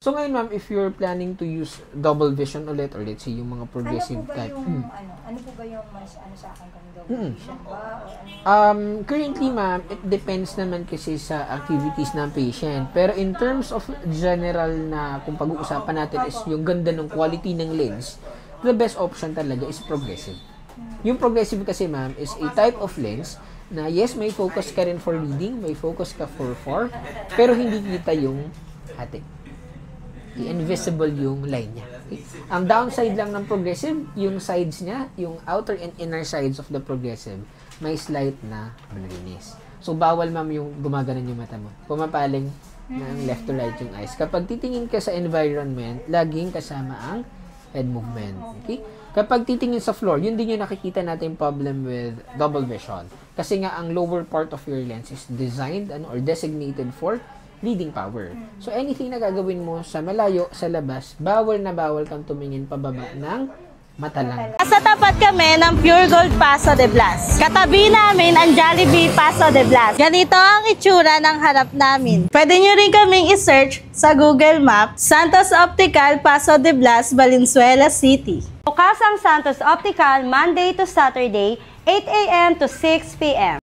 So ngayon ma'am, if you're planning to use double vision ulit or let's say yung mga progressive type. Ano po ba yung mas sa akin kung double vision ba or ano? Currently ma'am, it depends naman kasi sa activities ng patient. Pero in terms of general na kung pag-uusapan natin is yung ganda ng quality ng lens, the best option talaga is progressive. Yung progressive kasi ma'am is a type of lens na yes, may focus ka rin for reading, may focus ka for pero hindi kita yung hati. Invisible yung line niya. Okay? Ang downside lang ng progressive, yung sides niya, yung outer and inner sides of the progressive, may slight na blurriness. So, bawal ma'am yung gumaganon yung mata mo. Pumapaling ng left to right yung eyes. Kapag titingin ka sa environment, laging kasama ang head movement. Okay? Kapag titingin sa floor, yun din yung nakikita natin problem with double vision. Kasi nga, ang lower part of your lens is designed or designated for reading power. So, anything na gagawin mo sa malayo, sa labas, bawal na bawal kang tumingin pababa ng mata lang. Sa tapat kami ng Pure Gold Paso de Blas. Katabi namin ang Jollibee Paso de Blas. Ganito ang itsura ng harap namin. Pwede nyo rin kaming i-search sa Google Maps, Santos Optical Paso de Blas, Valenzuela City. Bukas ang Santos Optical Monday to Saturday, 8 a.m. to 6 p.m.